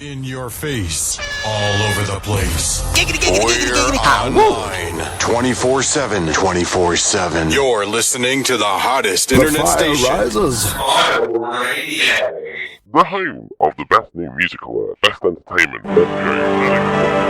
In your face, all over the place. We're online 24/7. 24/7. You're listening to the hottest internet station. Rises. The home of the best new musical, best entertainment, best games,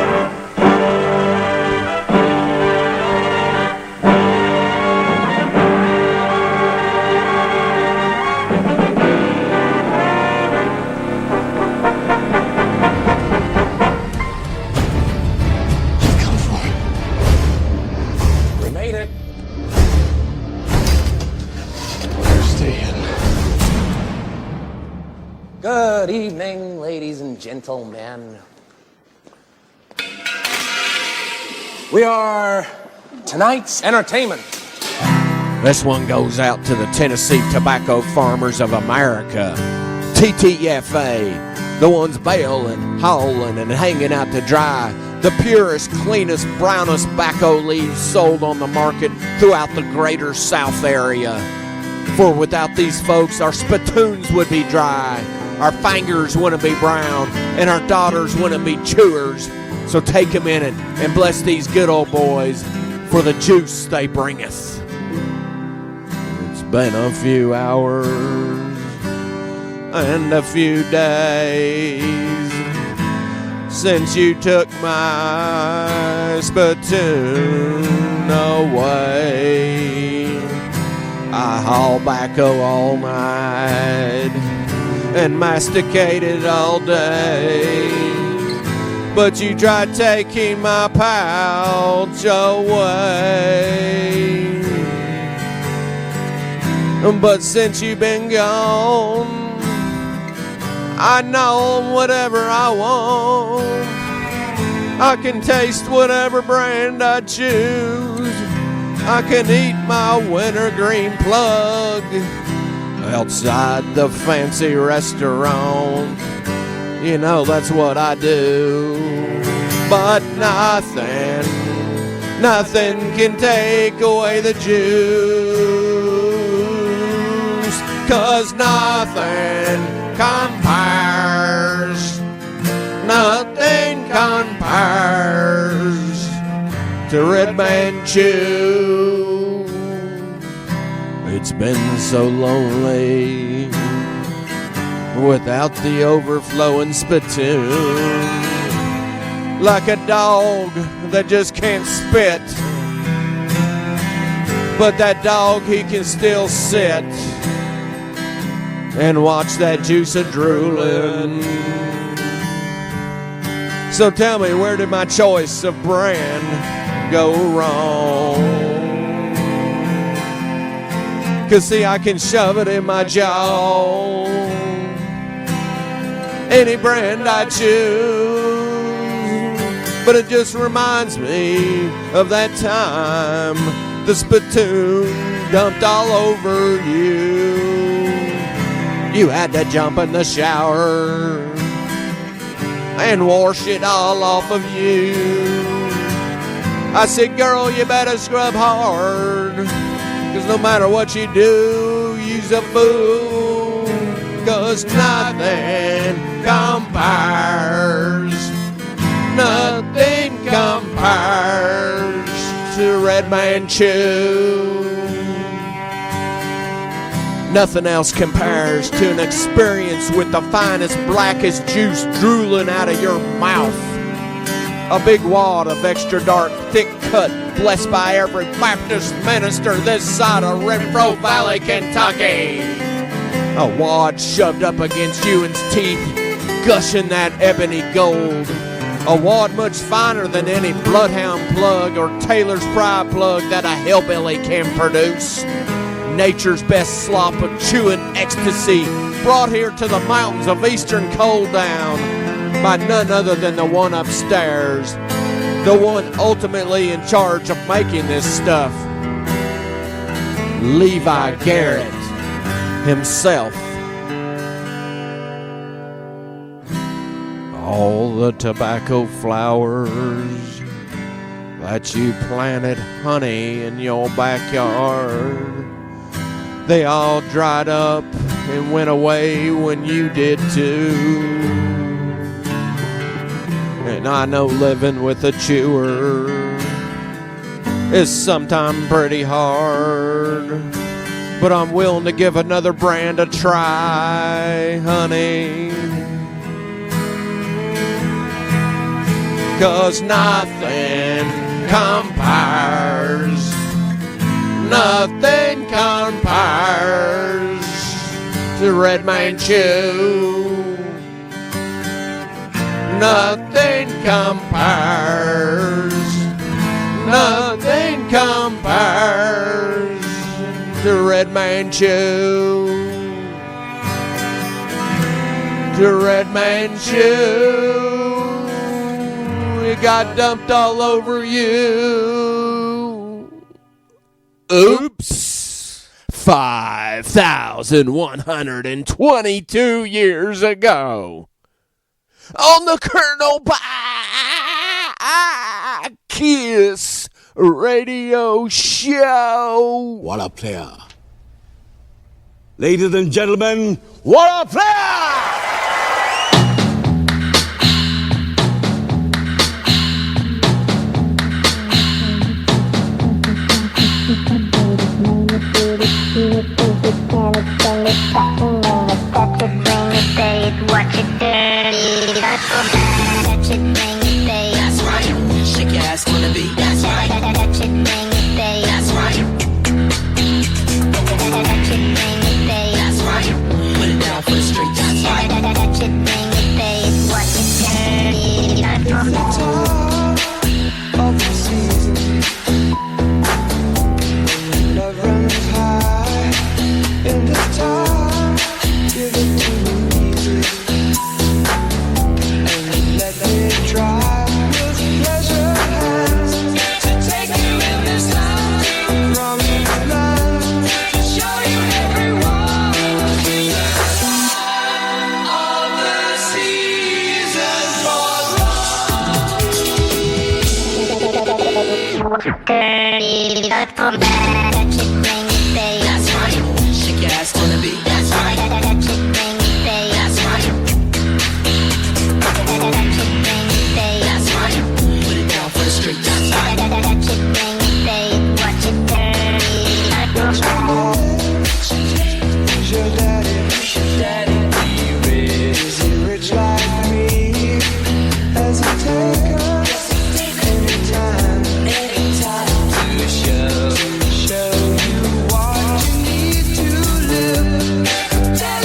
Good evening, ladies and gentlemen. We are tonight's entertainment. This one goes out to the Tennessee Tobacco Farmers of America, TTFA, the ones bailing, hauling, and hanging out to dry the purest, cleanest, brownest tobacco leaves sold on the market throughout the greater South area. For without these folks, our spittoons would be dry, our fingers wouldn't be brown, and our daughters wouldn't be chewers. So take a minute and bless these good old boys for the juice they bringeth. It's been a few hours and a few days since you took my spittoon away. I hauled tobacco all night and masticated all day, but you tried taking my pouch away. But since you've been gone, I know whatever I want. I can taste whatever brand I choose. I can eat my wintergreen plug outside the fancy restaurant. You know, that's what I do. But nothing can take away the juice, 'cause nothing compares to Red Man Chew. It's been so lonely without the overflowing spittoon, like a dog that just can't spit, but that dog, he can still sit and watch that juice a-drooling. So tell me, where did my choice of brand go wrong? 'Cause see, I can shove it in my jaw, any brand I choose. But it just reminds me of that time the spittoon dumped all over you. You had to jump in the shower and wash it all off of you. I said, girl, you better scrub hard, 'cause no matter what you do, you's a fool. 'Cause nothing compares to Red Man Chew. Nothing else compares to an experience with the finest, blackest juice drooling out of your mouth. A big wad of extra dark, thick cut, blessed by every Baptist minister this side of Renfro Valley, Kentucky. A wad shoved up against Ewan's teeth, gushing that ebony gold. A wad much finer than any Bloodhound plug or Taylor's Pride plug that a hillbilly can produce. Nature's best slop of chewing ecstasy, brought here to the mountains of eastern Cold Down by none other than the one upstairs, the one ultimately in charge of making this stuff, Levi Garrett himself. All the tobacco flowers that you planted, honey, in your backyard, they all dried up and went away when you did too. And I know living with a chewer is sometimes pretty hard, but I'm willing to give another brand a try, honey. 'Cause nothing compares to Red Man Chew. Nothing compares to Red Man Chew. To Red Man Chew. It got dumped all over you. Oops. 5,122 years ago. On the Colonel Bacchus radio show. What a player. Ladies and gentlemen, what a player! Watch it dirty. Touch it, bring it, babe. That's right. Shake your ass on the beat. That's right. Touch it, bring it, babe. That's right. Touch it, bring it, babe. That's right. Put it down for the street. That's right. Touch it, bring it, babe. Watch it dirty. From the top of the season, love runs high in the top. Give it to me. Try with pleasure hands to take you in this land from your land to show you everyone of the season for love. Touch it, bring it, babe. That's right. Shake your ass on the beat. That's right. Touch it, bring it, babe. That's right. Touch it, bring it, babe. That's right. Put it down for the street. That's right. Touch it, bring it, babe. Watch it dirty. Who's your daddy? Is he rich like me? Has he taken anytime to show you what you need to live? Tell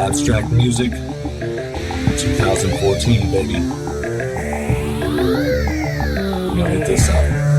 Abstract Music, 2014, baby. I'm gonna hit this up.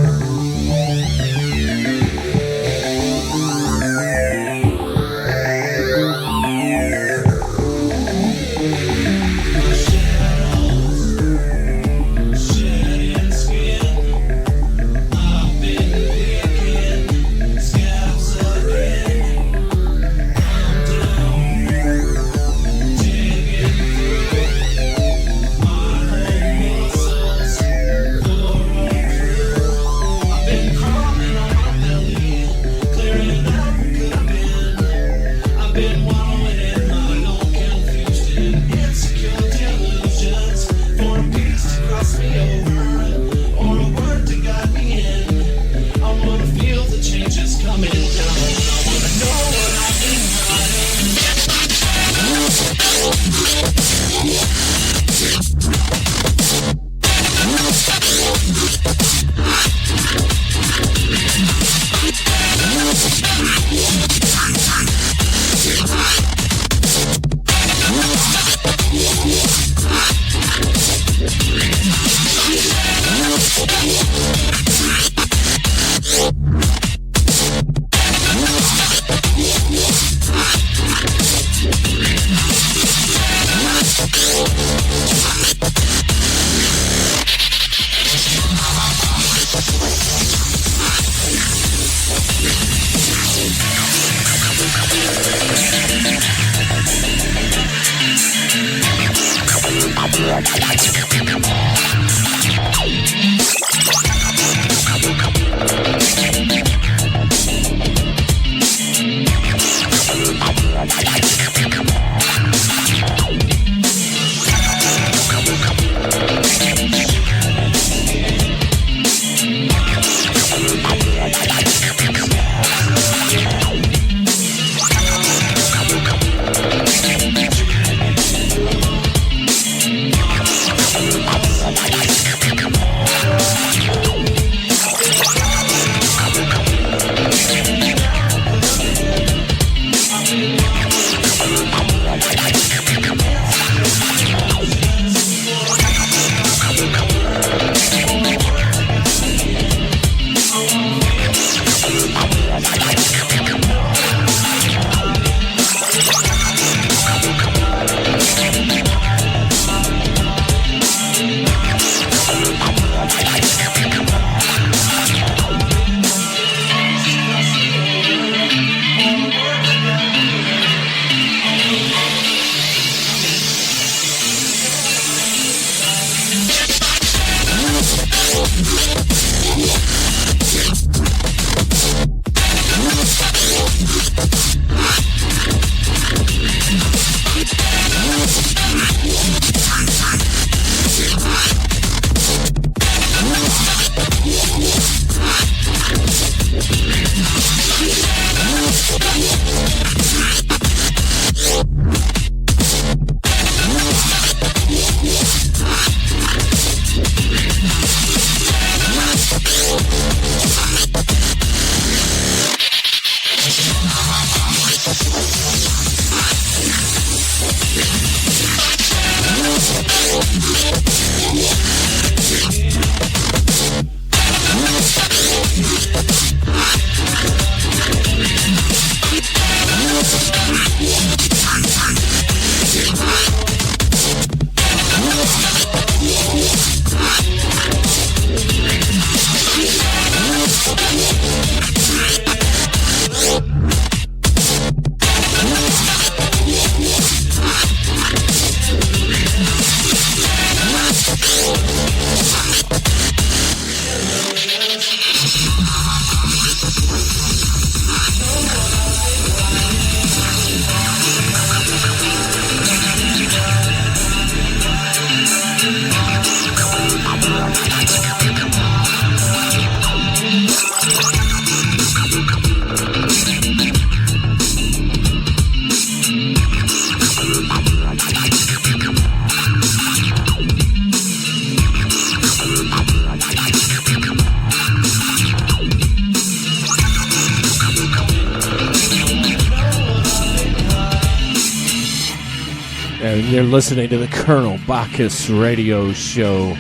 You're listening to the Colonel Bacchus radio show.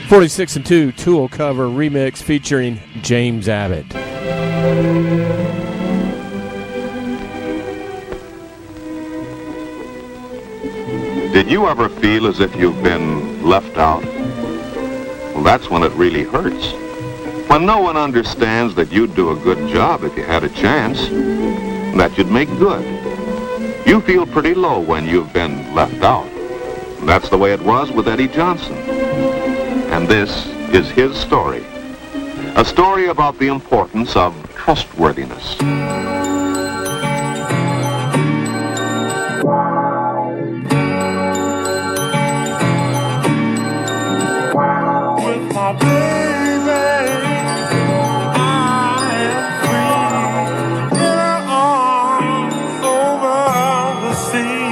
46 and 2 Tool cover remix featuring James Abbott. Did you ever feel as if you've been left out? Well, that's when it really hurts. When no one understands that you'd do a good job if you had a chance, that you'd make good. You feel pretty low when you've been left out. That's the way it was with Eddie Johnson. And this is his story. A story about the importance of trustworthiness. With my baby, I am free. In her arms over the sea.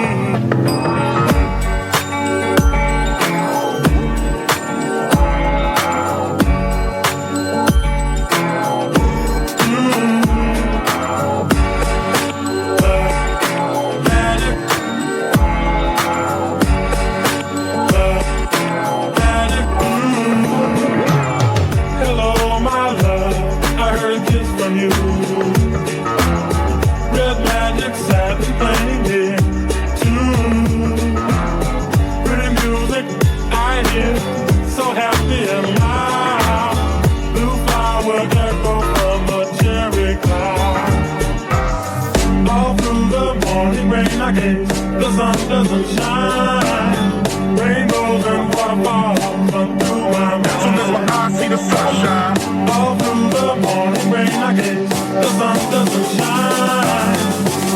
The sun doesn't shine. Rainbows and waterfalls run through my mind. Soon as my eyes see the sunshine. All through the morning rain I guess the sun doesn't shine.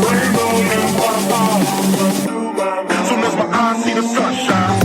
Rainbows and waterfalls run through my mind. Soon as my eyes see the sunshine.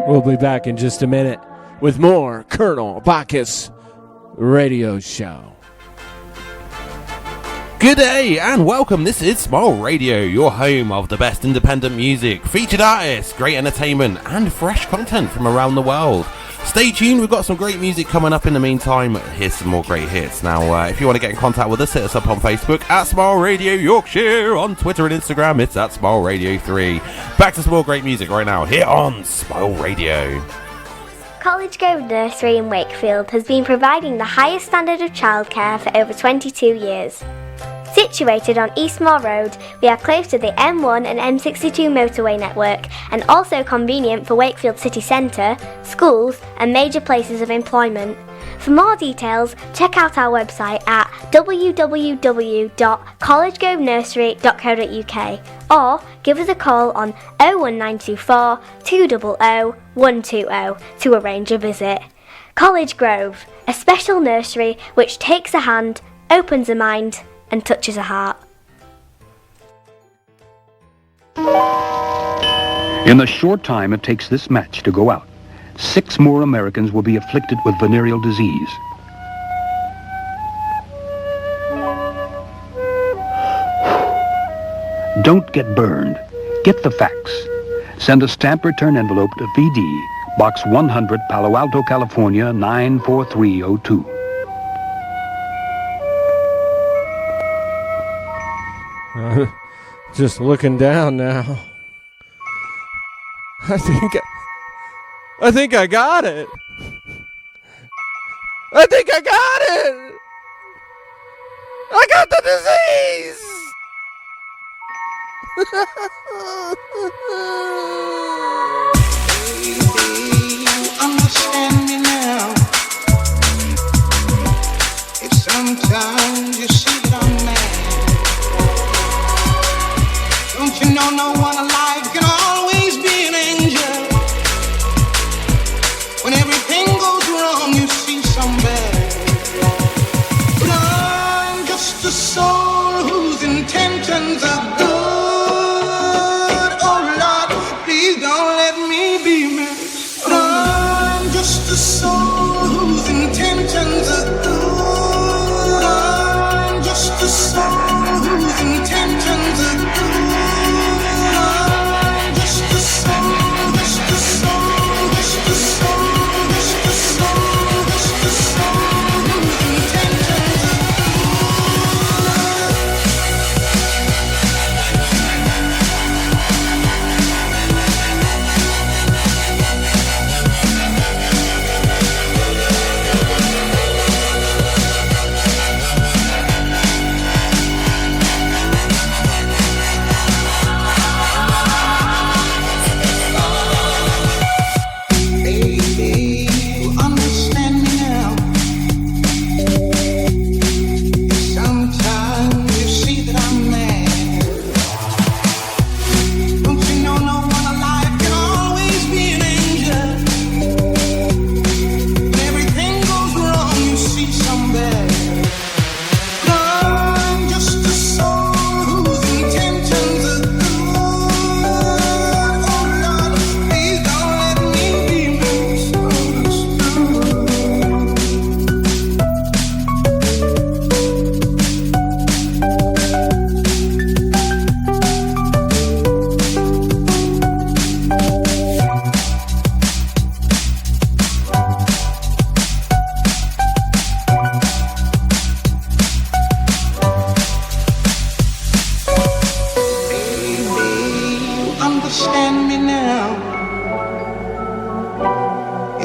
We'll be back in just a minute with more Colonel Bacchus radio show. Good day and welcome. This is Smile Radio, your home of the best independent music, featured artists, great entertainment and fresh content from around the world. Stay tuned, we've got some great music coming up in the meantime. Here's some more great hits. Now, if you want to get in contact with us, hit us up on Facebook at Smile Radio Yorkshire. On Twitter and Instagram, it's at Smile Radio 3. Back to some more great music right now, here on Smile Radio. College Grove Nursery in Wakefield has been providing the highest standard of childcare for over 22 years. Situated on Eastmore Road, we are close to the M1 and M62 motorway network and also convenient for Wakefield city centre, schools and major places of employment. For more details, check out our website at www.collegegrovenursery.co.uk or give us a call on 01924 200 120 to arrange a visit. College Grove, a special nursery which takes a hand, opens a mind and touches a heart. In the short time it takes this match to go out, 6 more Americans will be afflicted with venereal disease. Don't get burned. Get the facts. Send a stamp return envelope to VD, Box 100, Palo Alto, California, 94302. Just looking down now. I think I got it. I think I got it. I got the disease. Baby, understand me now. If sometimes you see that I'm mad, don't you know no one alive can always be an angel? When everything goes wrong, you see some bad. But I'm just a soul whose intentions are good. Oh Lord, please don't let me be missed. But I'm just a soul whose intentions are good. I'm just a soul whose intentions are good.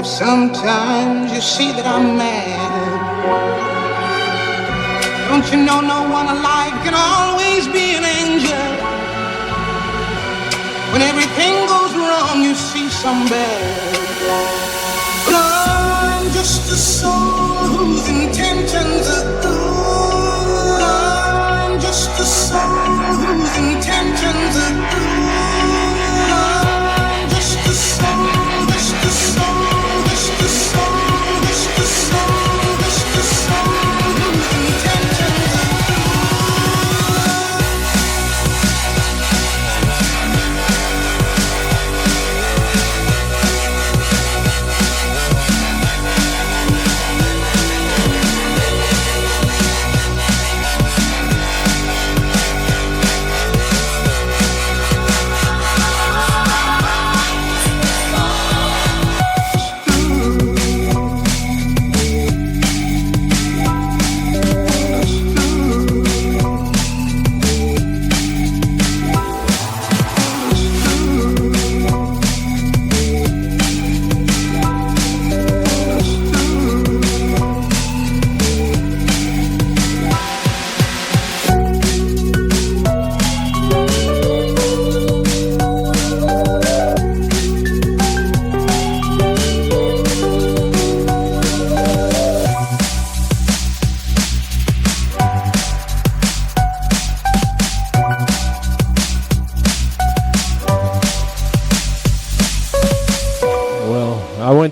Sometimes you see that I'm mad. Don't you know no one alive can always be an angel? When everything goes wrong, you see some bad. But I'm just a soul whose intentions are good. I'm just a soul whose intentions are good. I'm just a soul, just a soul.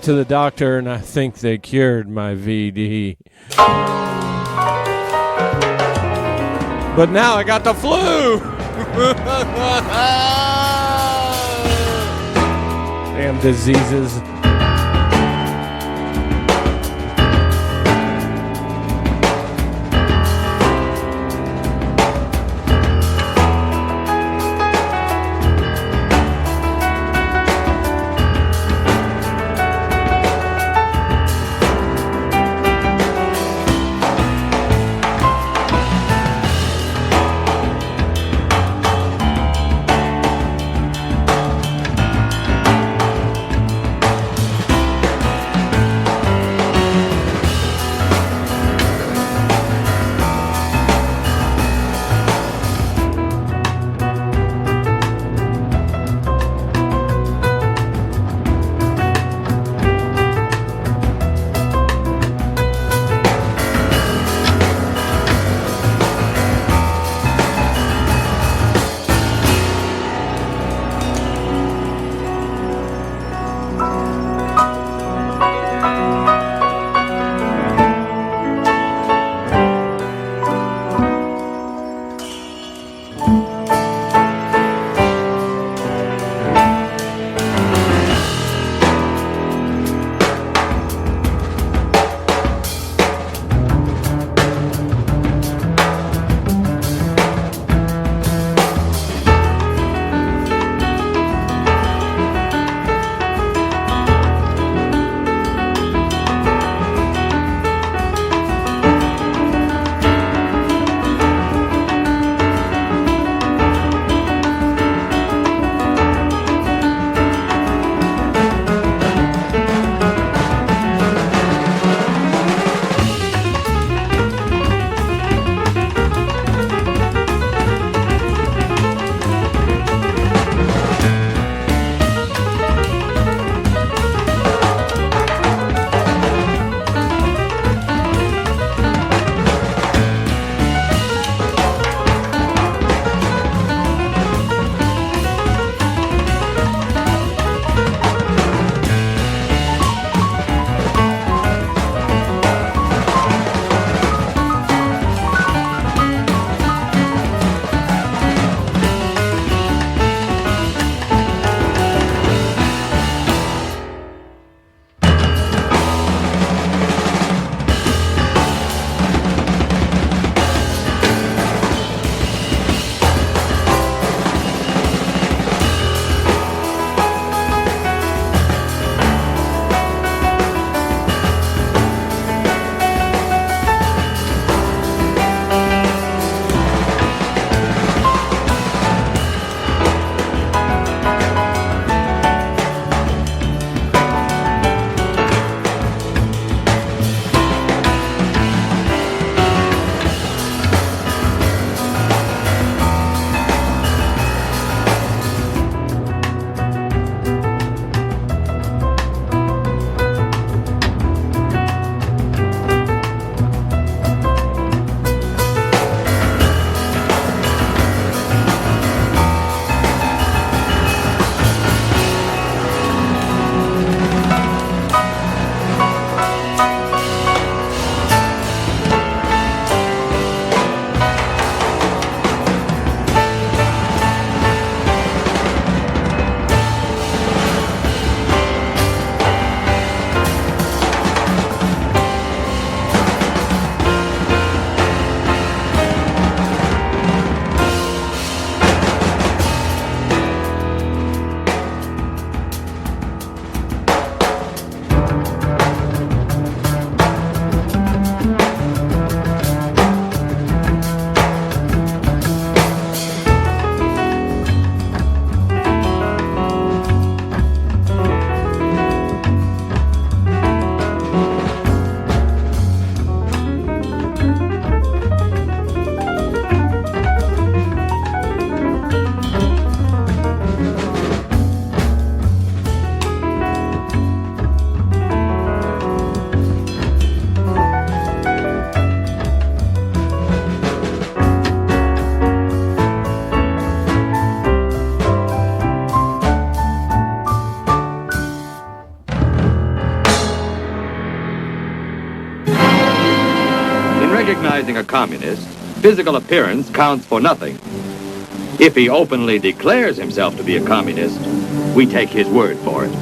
went to the doctor and I think they cured my VD. But now I got the flu! Damn diseases. a communist, physical appearance counts for nothing. If he openly declares himself to be a communist, we take his word for it.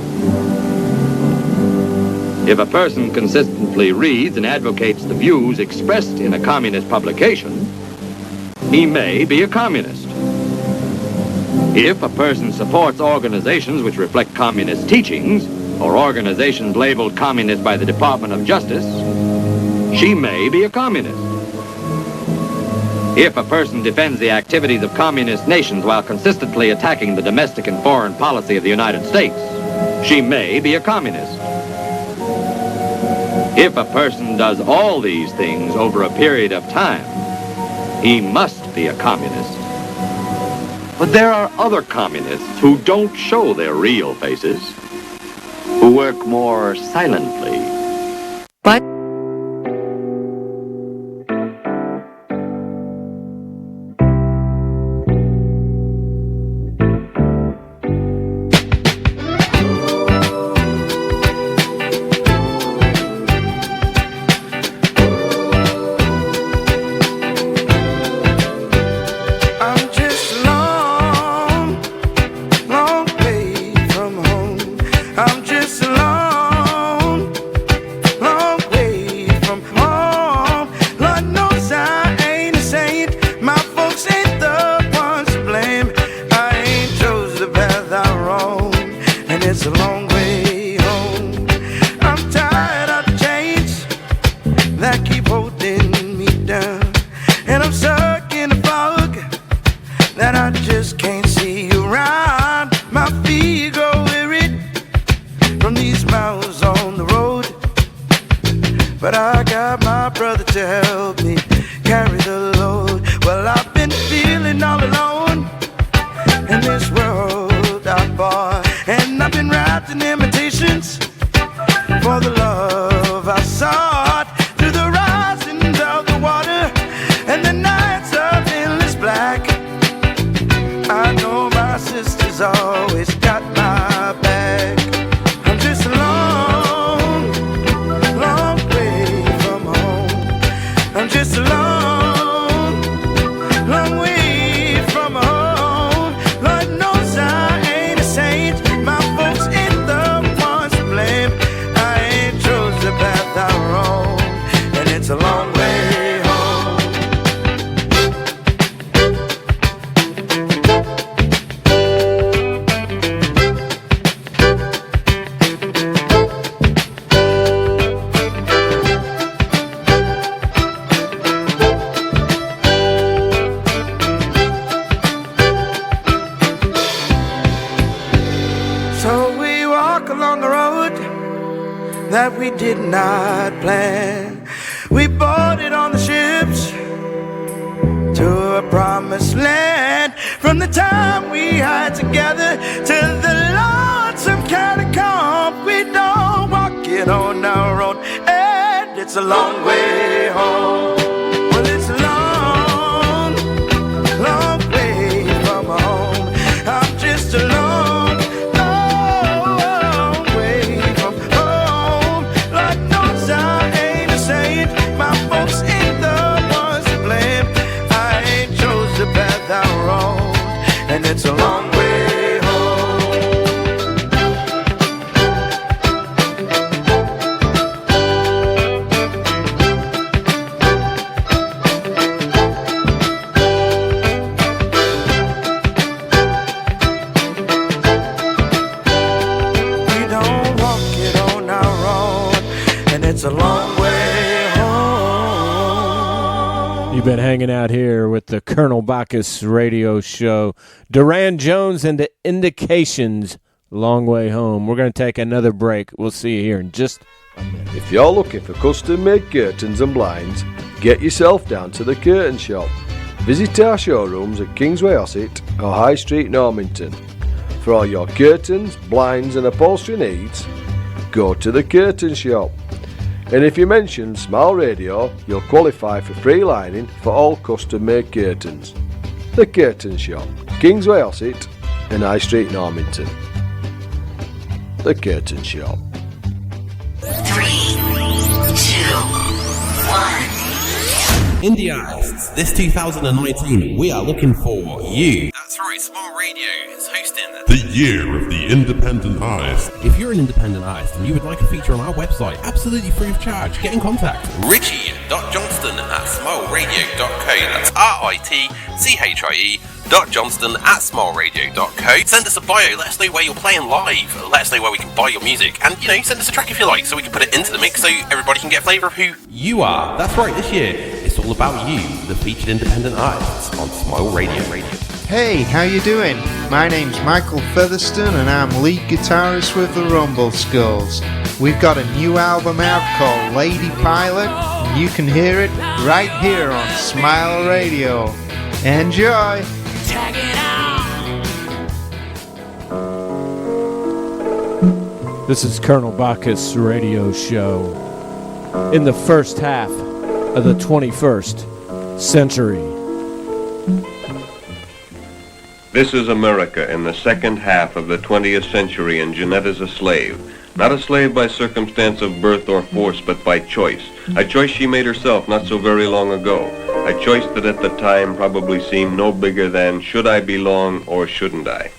If a person consistently reads and advocates the views expressed in a communist publication, he may be a communist. If a person supports organizations which reflect communist teachings, or organizations labeled communist by the Department of Justice, she may be a communist. If a person defends the activities of communist nations while consistently attacking the domestic and foreign policy of the United States, she may be a communist. If a person does all these things over a period of time, he must be a communist. But there are other communists who don't show their real faces, who work more silently. But You've been hanging out here with the Colonel Bacchus radio show. Duran Jones and the Indications, Long Way Home. We're going to take another break. We'll see you here in just a minute. If you're looking for custom-made curtains and blinds, get yourself down to the Curtain Shop. Visit our showrooms at Kingsway Ossett or High Street, Normanton. For all your curtains, blinds and upholstery needs, go to the Curtain Shop. And if you mention Smile Radio, you'll qualify for free lining for all custom-made curtains. The Curtain Shop, Kingsway Ossett and High Street, Normanton. The Curtain Shop. 3, 2, 1. Indie artists, this 2019, we are looking for you. That's right, Small Radio is hosting the Year of the Independent Artist. If you're an independent artist and you would like a feature on our website, absolutely free of charge, get in contact. Richie.johnston@smallradio.co. That's RITCHIE.johnston@smallradio.co. Send us a bio, let us know where you're playing live, let us know where we can buy your music, and send us a track if you like so we can put it into the mix so everybody can get a flavour of who you are. That's right, this year it's all about you, the featured independent artists on Smile Radio. Hey, how you doing? My name's Michael Featherston and I'm lead guitarist with the Rumble Skulls. We've got a new album out called Lady Pilot, and you can hear it right here on Smile Radio. Enjoy! Tag it out. This is Colonel Bacchus radio show in the first half of the 21st century. This is America in the second half of the 20th century, and Jeanette is a slave. Not a slave by circumstance of birth or force, but by choice. A choice she made herself not so very long ago. A choice that at the time probably seemed no bigger than, should I belong or shouldn't I?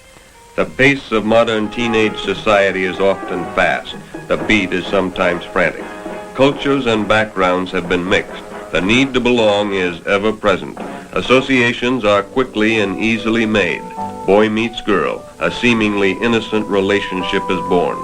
The pace of modern teenage society is often fast. The beat is sometimes frantic. Cultures and backgrounds have been mixed. The need to belong is ever present. Associations are quickly and easily made. Boy meets girl. A seemingly innocent relationship is born.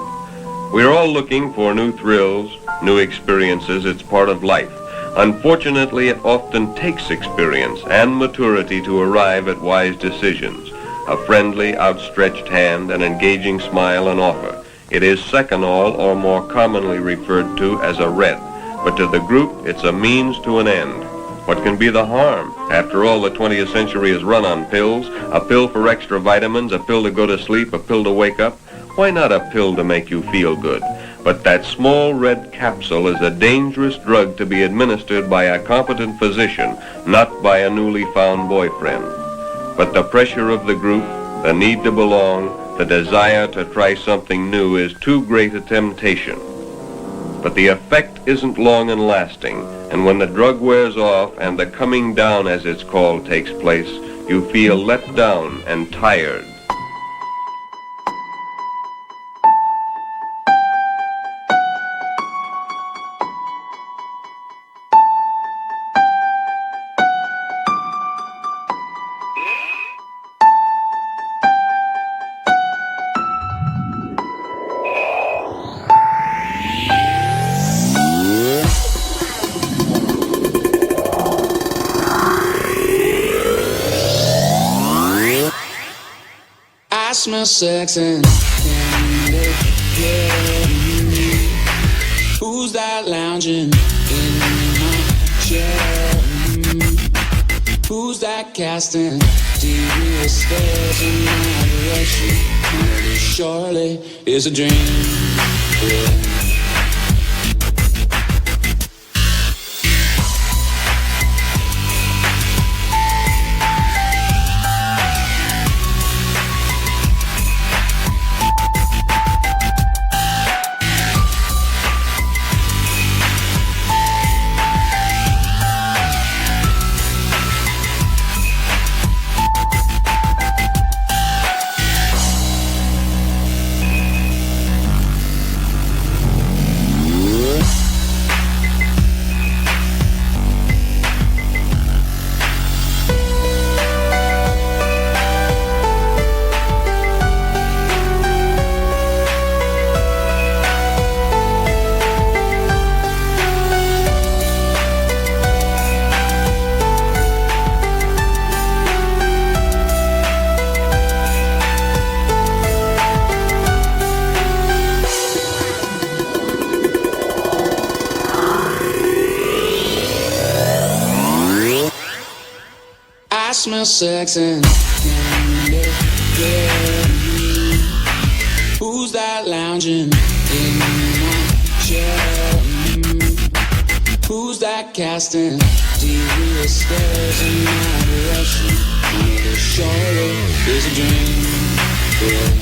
We're all looking for new thrills, new experiences. It's part of life. Unfortunately, it often takes experience and maturity to arrive at wise decisions. A friendly, outstretched hand, an engaging smile, an offer. It is second-all, or more commonly referred to as a red. But to the group, it's a means to an end. What can be the harm? After all, the 20th century is run on pills. A pill for extra vitamins, a pill to go to sleep, a pill to wake up. Why not a pill to make you feel good? But that small red capsule is a dangerous drug to be administered by a competent physician, not by a newly found boyfriend. But the pressure of the group, the need to belong, the desire to try something new is too great a temptation. But the effect isn't long and lasting, and when the drug wears off and the coming down, as it's called, takes place, you feel let down and tired. I smell sex and candy, yeah. Who's that lounging in my chair? Who's that casting devious stares in my direction? This surely is a dream, yeah. I smell sex and candy, yeah. Who's that lounging in my chair? Who's that casting devious stares in my direction? This surely is a dream, yeah.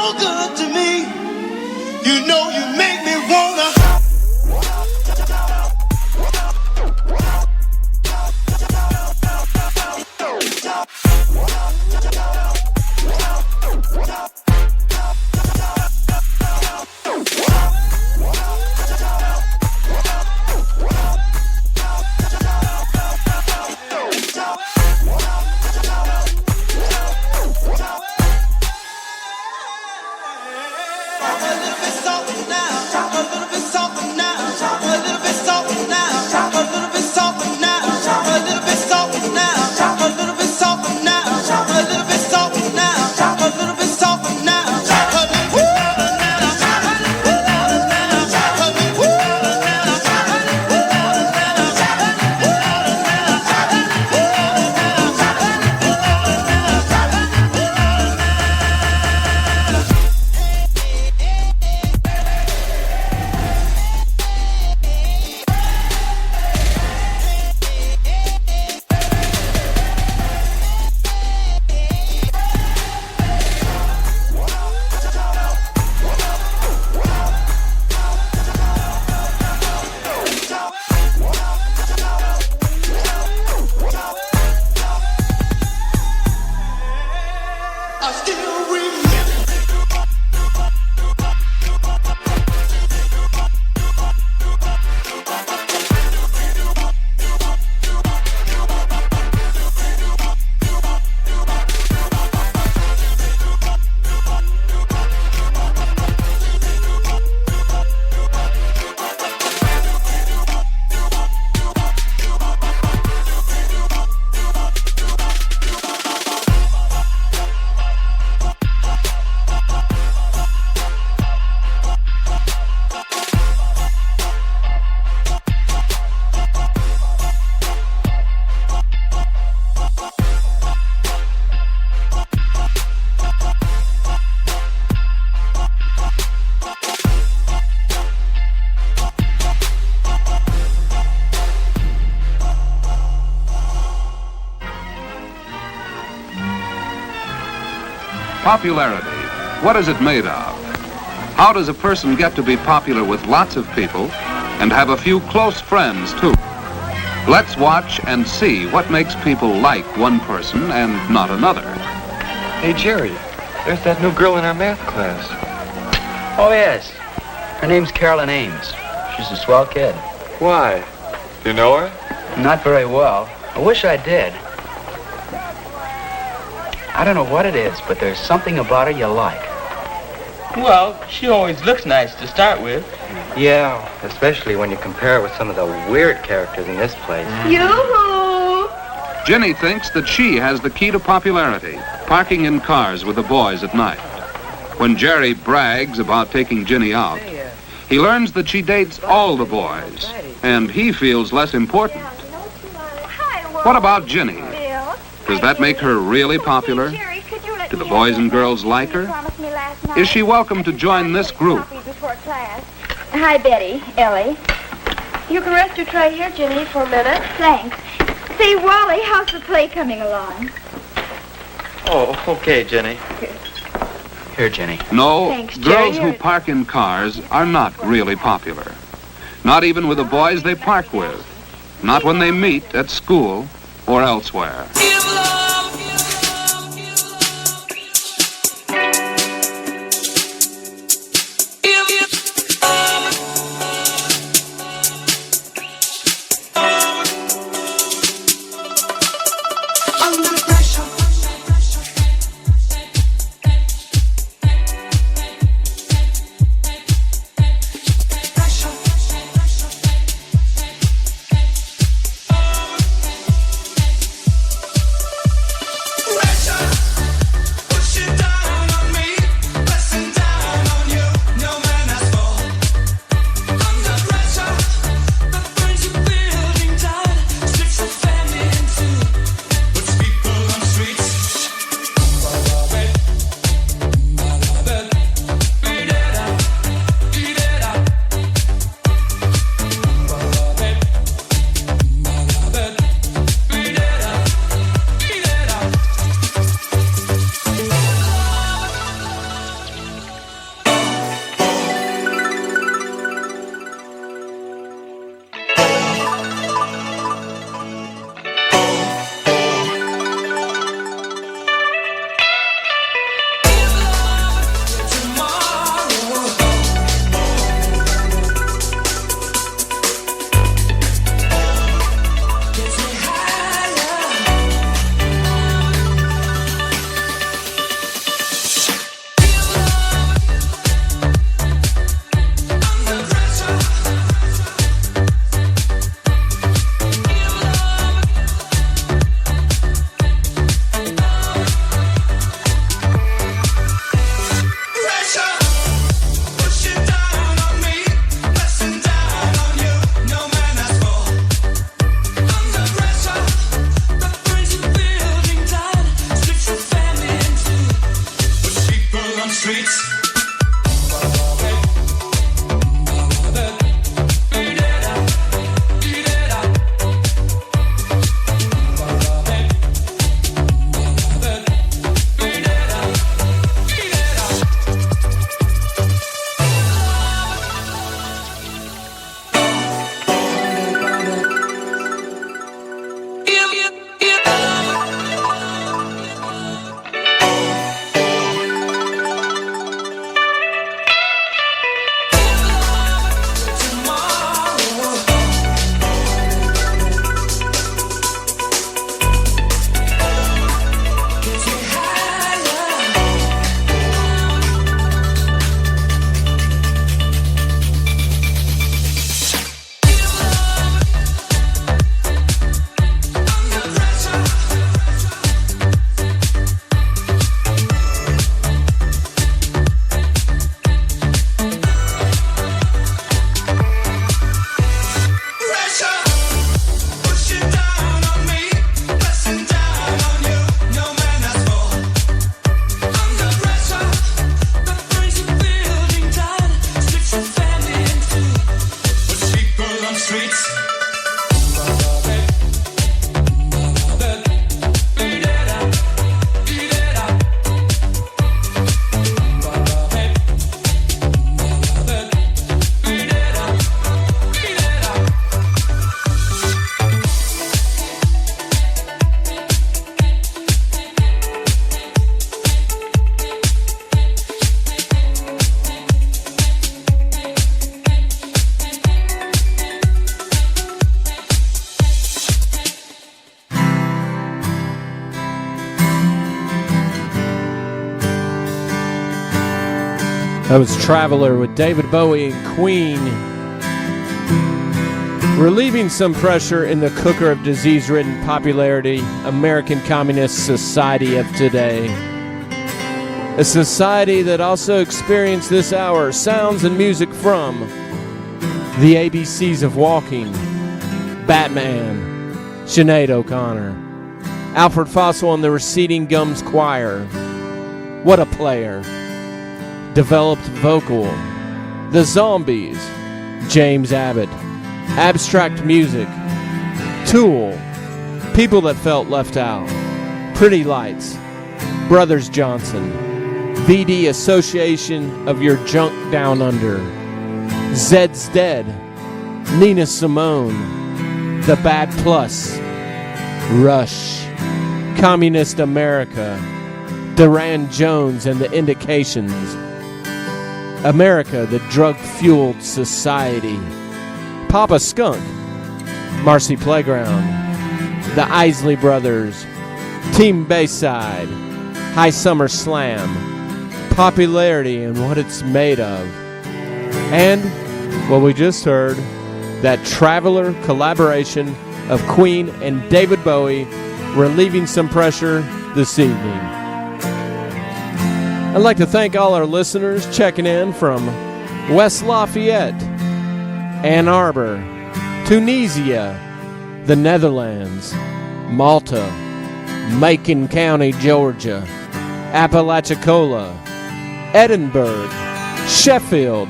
so good to me. You know you make me wanna. Popularity. What is it made of? How does a person get to be popular with lots of people and have a few close friends too? Let's watch and see what makes people like one person and not another. Hey, Jerry, there's that new girl in our math class. Oh, yes. Her name's Carolyn Ames. She's a swell kid. Why? Do you know her? Not very well. I wish I did. I don't know what it is, but there's something about her you like. Well, she always looks nice to start with. Yeah, especially when you compare her with some of the weird characters in this place. Yoo-hoo! Jenny thinks that she has the key to popularity, parking in cars with the boys at night. When Jerry brags about taking Jenny out, he learns that she dates all the boys, and he feels less important. What about Jenny? Does that make her really popular? Do the boys and girls like her? Is she welcome to join this group? Hi, Betty, Ellie. You can rest your tray here, Jenny, for a minute. Thanks. Say, Wally, how's the play coming along? Oh, okay, Jenny. Here, Jenny. No, Thanks, girls Jerry. who park in cars are not really popular. Not even with the boys they park with. Not when they meet at school or elsewhere. That was Traveler with David Bowie and Queen. Relieving some pressure in the cooker of disease-ridden popularity, American Communist Society of today. A society that also experienced this hour sounds and music from the ABCs of Walking, Batman, Sinead O'Connor, Alfred Fossil and the Receding Gums Choir, What a Player, Developed Vocal, The Zombies, James Abbott, Abstract Music, Tool, People That Felt Left Out, Pretty Lights, Brothers Johnson, VD Association of Your Junk Down Under, Zed's Dead, Nina Simone, The Bad Plus, Rush, Communist America, Duran Jones and the Indications, America, the Drug-Fueled Society, Papa Skunk, Marcy Playground, the Isley Brothers, Team Bayside, High Summer Slam, Popularity and What It's Made Of, and what we just heard, that Traveler collaboration of Queen and David Bowie, relieving some pressure this evening. I'd like to thank all our listeners checking in from West Lafayette, Ann Arbor, Tunisia, the Netherlands, Malta, Macon County, Georgia, Apalachicola, Edinburgh, Sheffield,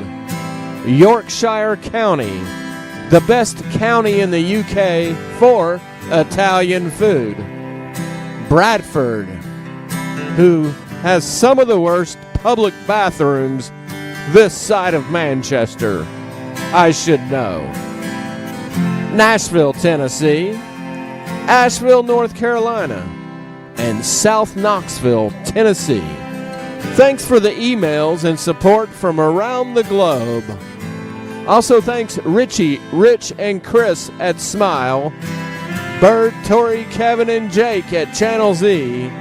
Yorkshire County, the best county in the UK for Italian food, Bradford, who has some of the worst public bathrooms this side of Manchester, I should know, Nashville, Tennessee, Asheville, North Carolina, and South Knoxville, Tennessee. Thanks for the emails and support from around the globe. Also thanks Richie, Rich, and Chris at Smile, Bird, Tori, Kevin, and Jake at Channel Z,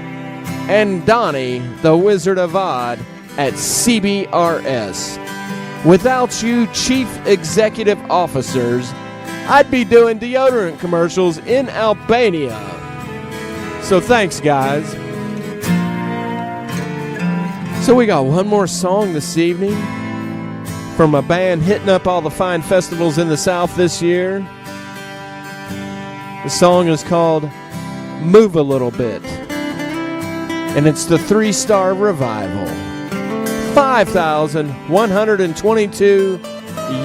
and Donnie, the Wizard of Odd, at CBRS. Without you chief executive officers, I'd be doing deodorant commercials in Albania. So thanks, guys. So we got one more song this evening from a band hitting up all the fine festivals in the South this year. The song is called Move a Little Bit, and it's the 3-Star Revival. 5,122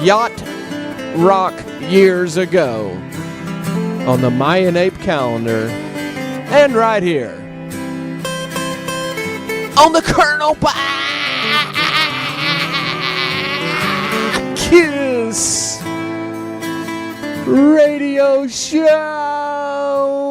yacht rock years ago on the Mayan Ape calendar, and right here on the Colonel Bacchus radio show.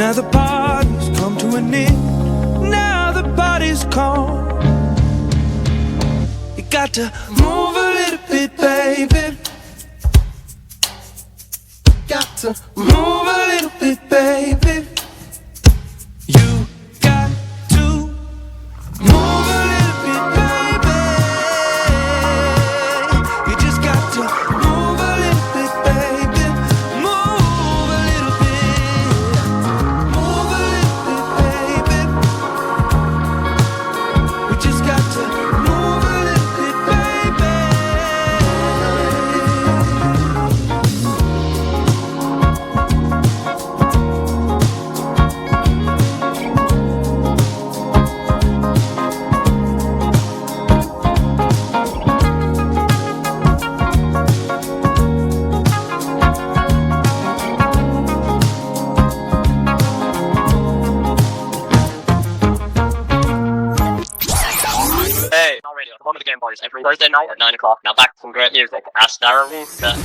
Now the party's come to an end. Now the party's gone. You got to move a little bit, baby. Got to move a little bit, baby. You got to move a little bit, baby. You just got to move a little bit, baby. Move a little bit. Move a little bit, baby. We just got to move a little bit, baby. Hey, radio, home of the Game Boys, every Thursday night at 9 o'clock. Now back to some great music. Hasta la vista.